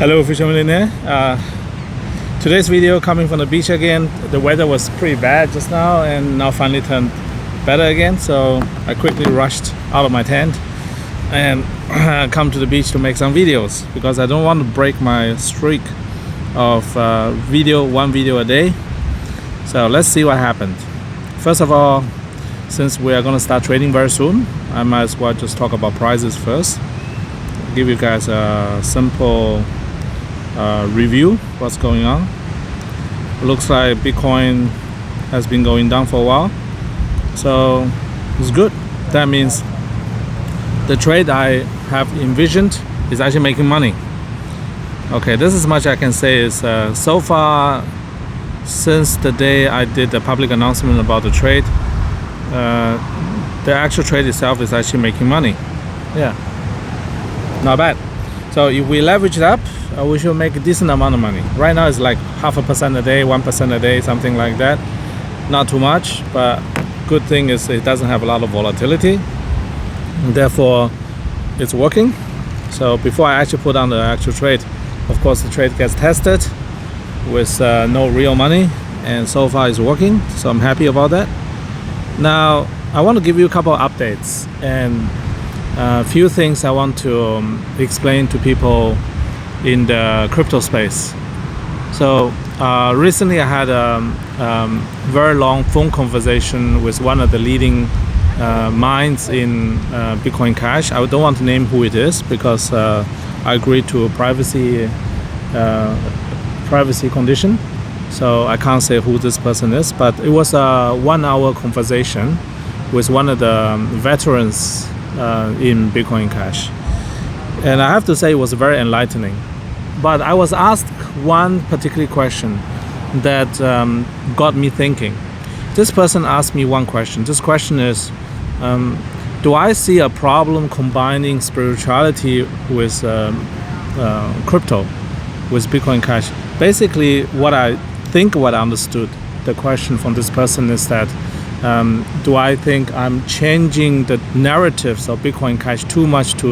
Hello Fisher Millionaire. Today's video coming from the beach again. The weather was pretty bad just now and now finally turned better again, so I quickly rushed out of my tent and come to the beach to make some videos because I don't want to break my streak of one video a day. So let's see what happened. First of all, since we are going to start trading very soon, I might as well just talk about prices first. Give you guys a simple review what's going on. It looks like Bitcoin has been going down for a while, so it's good. That means the trade I have envisioned is actually making money. Okay, this is much I can say is so far since the day I did the public announcement about the trade, the actual trade itself is actually making money. Yeah, not bad. So if we leverage it up, we should make a decent amount of money. Right now it's like 0.5% a day, 1% a day, something like that. Not too much, but good thing is it doesn't have a lot of volatility. Therefore, it's working. So before I actually put on the actual trade, of course the trade gets tested with no real money, and so far it's working. So I'm happy about that. Now I want to give you a couple of updates and a few things I want to explain to people in the crypto space. So recently I had a very long phone conversation with one of the leading minds in Bitcoin Cash. I don't want to name who it is because I agreed to a privacy condition, so I can't say who this person is, but it was a 1-hour conversation with one of the veterans in Bitcoin Cash, and I have to say it was very enlightening. But I was asked one particular question that got me thinking. This person asked me one question. This question is, do I see a problem combining spirituality with crypto, with Bitcoin Cash? Basically, what I understood the question from this person is that do I think I'm changing the narratives of Bitcoin Cash too much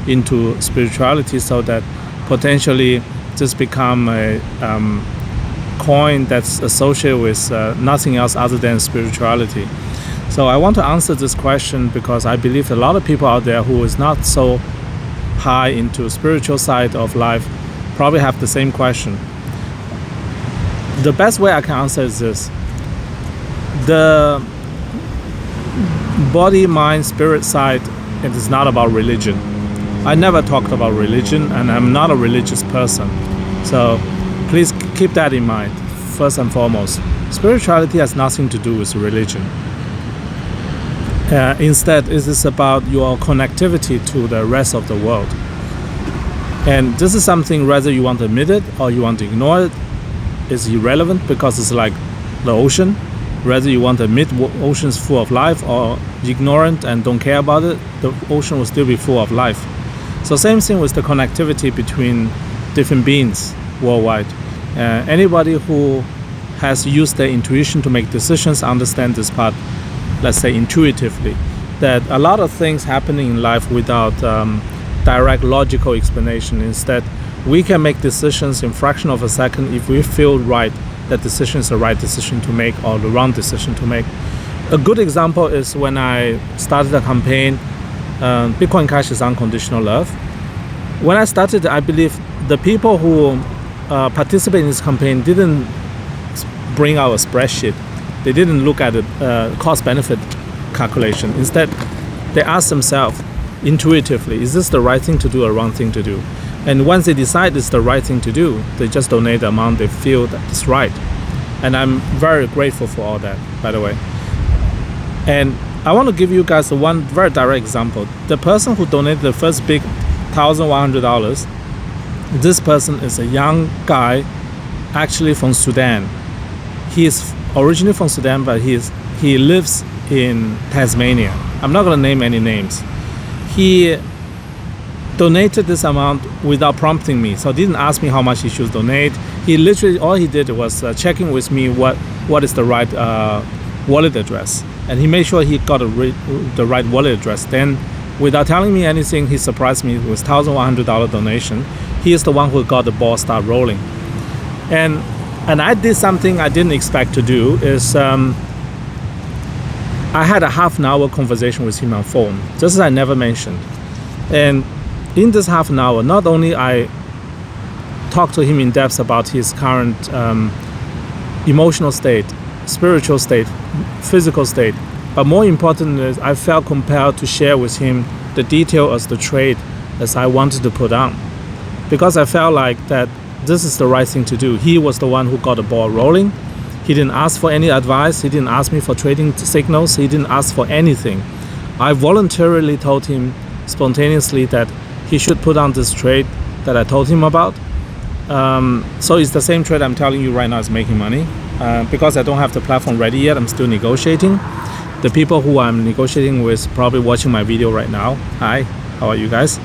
into spirituality, so that potentially just become a coin that's associated with nothing else other than spirituality? So I want to answer this question because I believe a lot of people out there who is not so high into spiritual side of life probably have the same question. The best way I can answer is this: the body, mind, spirit side, it is not about religion. I never talked about religion, and I'm not a religious person. So please keep that in mind, first and foremost. Spirituality has nothing to do with religion. Instead, it is about your connectivity to the rest of the world. And this is something, whether you want to admit it or you want to ignore it, is irrelevant, because it's like the ocean. Whether you want to admit ocean is full of life or ignorant and don't care about it, the ocean will still be full of life. So same thing with the connectivity between different beings worldwide. Anybody who has used their intuition to make decisions understand this part, let's say intuitively, that a lot of things happening in life without direct logical explanation. Instead, we can make decisions in fraction of a second if we feel right that decision is the right decision to make or the wrong decision to make. A good example is when I started a campaign, Bitcoin Cash is unconditional love. When I started, I believe the people who participate in this campaign didn't bring out a spreadsheet. They didn't look at the cost-benefit calculation. Instead, they asked themselves intuitively, is this the right thing to do or wrong thing to do? And once they decide it's the right thing to do, they just donate the amount they feel that is right. And I'm very grateful for all that, by the way. And I want to give you guys one very direct example. The person who donated the first big $1,100, this person is a young guy, actually from Sudan. He is originally from Sudan, but he lives in Tasmania. I'm not going to name any names. He donated this amount without prompting me, so didn't ask me how much he should donate. He literally, all he did was checking with me what is the right wallet address, and he made sure he got the right wallet address. Then Without telling me anything, he surprised me with $1,100 donation. He is the one who got the ball start rolling. And I did something I didn't expect to do is I had a half an hour conversation with him on phone, just as I never mentioned. And in this half an hour, not only I talked to him in depth about his current emotional state, spiritual state, physical state, but more importantly, I felt compelled to share with him the detail of the trade as I wanted to put on, because I felt like that this is the right thing to do. He was the one who got the ball rolling. He didn't ask for any advice. He didn't ask me for trading signals. He didn't ask for anything. I voluntarily told him spontaneously that he should put on this trade that I told him about. So it's the same trade I'm telling you right now is making money. Because I don't have the platform ready yet, I'm still negotiating. The people who I'm negotiating with probably watching my video right now. Hi, how are you guys?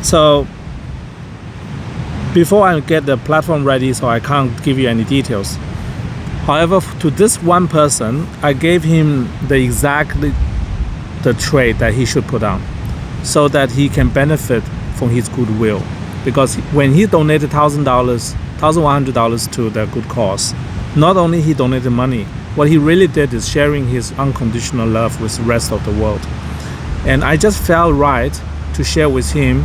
So before I get the platform ready, so I can't give you any details. However, to this one person, I gave him exactly the trade that he should put on, so that he can benefit from his goodwill. Because when he donated $1,100 to the good cause, not only he donated money, what he really did is sharing his unconditional love with the rest of the world. And I just felt right to share with him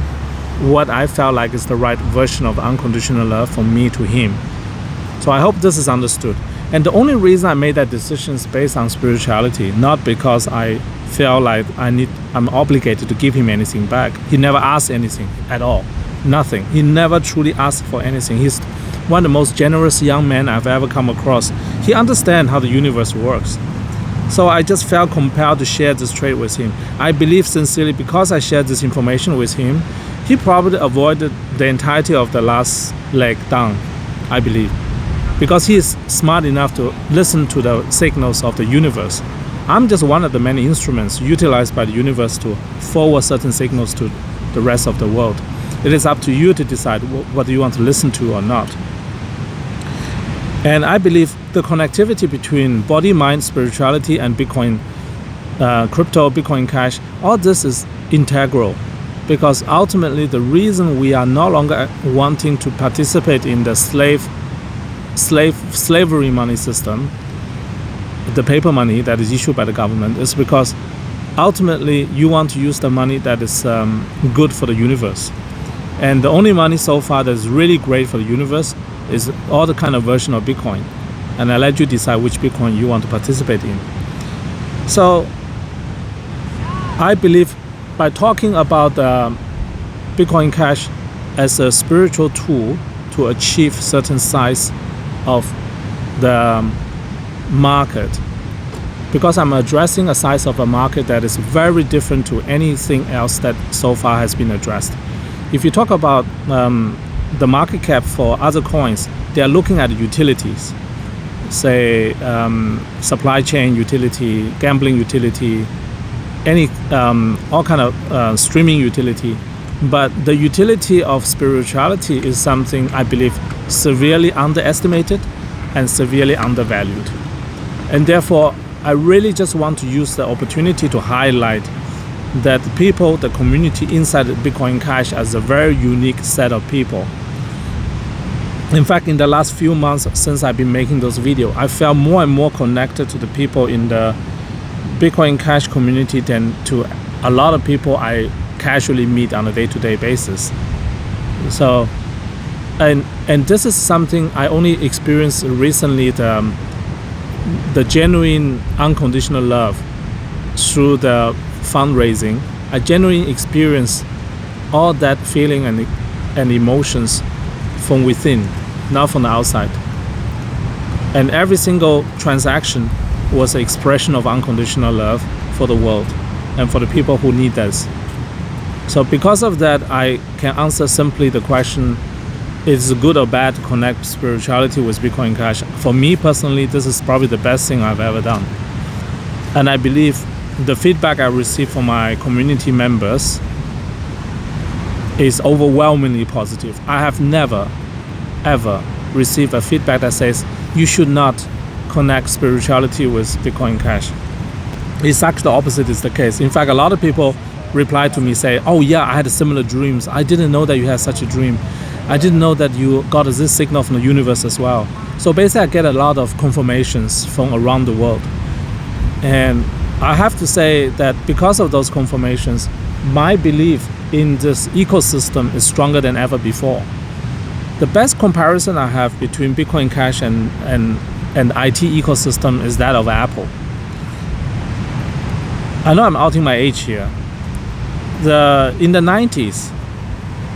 what I felt like is the right version of unconditional love from me to him. So I hope this is understood. And the only reason I made that decision is based on spirituality, not because I feel like I'm obligated to give him anything back. He never asked anything at all. Nothing. He never truly asked for anything. He's one of the most generous young men I've ever come across. He understands how the universe works. So I just felt compelled to share this trade with him. I believe sincerely, because I shared this information with him, he probably avoided the entirety of the last leg down, I believe. Because he is smart enough to listen to the signals of the universe. I'm just one of the many instruments utilized by the universe to forward certain signals to the rest of the world. It is up to you to decide what you want to listen to or not. And I believe the connectivity between body, mind, spirituality, and Bitcoin, crypto, Bitcoin Cash, all this is integral. Because ultimately, the reason we are no longer wanting to participate in the slavery money system, the paper money that is issued by the government, is because ultimately you want to use the money that is good for the universe. And the only money so far that is really great for the universe is all the kind of version of Bitcoin. And I let you decide which Bitcoin you want to participate in. So I believe by talking about Bitcoin Cash as a spiritual tool to achieve certain size of the market, because I'm addressing a size of a market that is very different to anything else that so far has been addressed. If you talk about the market cap for other coins, they are looking at utilities, say supply chain utility, gambling utility, any all kind of streaming utility. But the utility of spirituality is something I believe severely underestimated and severely undervalued. And therefore, I really just want to use the opportunity to highlight that people, the community inside Bitcoin Cash, as a very unique set of people. In fact, in the last few months since I've been making those videos, I felt more and more connected to the people in the Bitcoin Cash community than to a lot of people I casually meet on a day-to-day basis. So, and this is something I only experienced recently, the genuine unconditional love through the fundraising. I genuinely experienced all that feeling and emotions from within, not from the outside. And every single transaction was an expression of unconditional love for the world and for the people who need this. So because of that, I can answer simply the question, is it good or bad to connect spirituality with Bitcoin Cash? For me personally, this is probably the best thing I've ever done. And I believe the feedback I receive from my community members is overwhelmingly positive. I have never, ever received a feedback that says you should not connect spirituality with Bitcoin Cash. It's actually the opposite is the case. In fact, a lot of people reply to me, say, oh yeah, I had similar dreams. I didn't know that you had such a dream. I didn't know that you got this signal from the universe as well. So basically I get a lot of confirmations from around the world. And I have to say that because of those confirmations, my belief in this ecosystem is stronger than ever before. The best comparison I have between Bitcoin Cash and IT ecosystem is that of Apple. I know I'm outing my age here. In the 90s,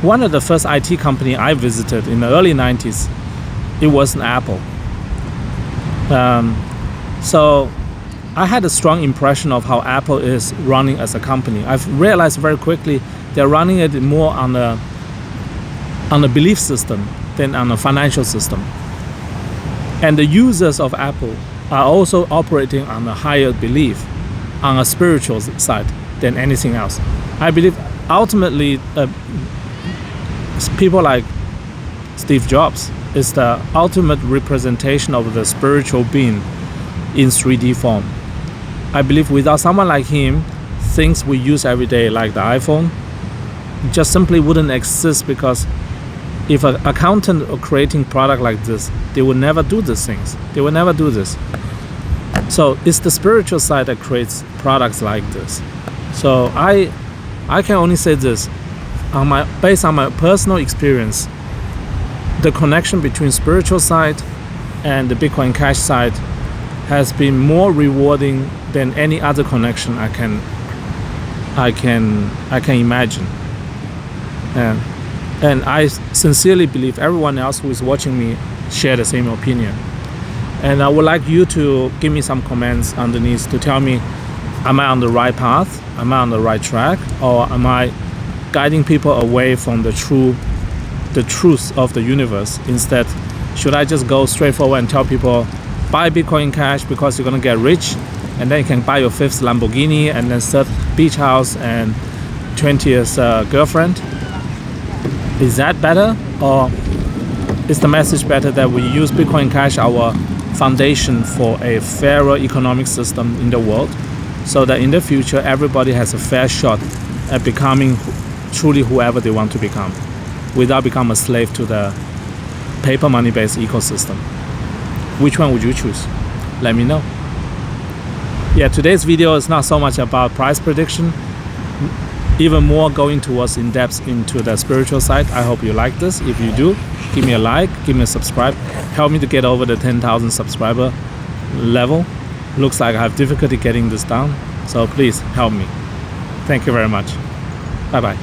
one of the first IT company I visited in the early 90s, it was an Apple. So I had a strong impression of how Apple is running as a company. I've realized very quickly they're running it more on a belief system than on a financial system. And the users of Apple are also operating on a higher belief, on a spiritual side than anything else. I believe ultimately people like Steve Jobs is the ultimate representation of the spiritual being in 3D form. I believe without someone like him, things we use every day like the iPhone just simply wouldn't exist, because if an accountant or creating product like this, they would never do these things. They would never do this. So it's the spiritual side that creates products like this. So I can only say this, based on my personal experience, the connection between spiritual side and the Bitcoin Cash side has been more rewarding than any other connection I can imagine. And I sincerely believe everyone else who is watching me share the same opinion. And I would like you to give me some comments underneath to tell me, am I on the right path? Am I on the right track? Or am I guiding people away from the truth of the universe? Instead, should I just go straight forward and tell people, buy Bitcoin Cash because you're going to get rich, and then you can buy your 5th Lamborghini and then third beach house and 20th girlfriend? Is that better? Or is the message better that we use Bitcoin Cash, our foundation, for a fairer economic system in the world, so that in the future everybody has a fair shot at becoming truly whoever they want to become, without becoming a slave to the paper money based ecosystem? Which one would you choose? Let me know. Yeah, today's video is not so much about price prediction, even more going towards in depth into the spiritual side. I hope you like this. If you do, give me a like, give me a subscribe, help me to get over the 10,000 subscriber level. Looks like I have difficulty getting this down, so please help me. Thank you very much. Bye bye.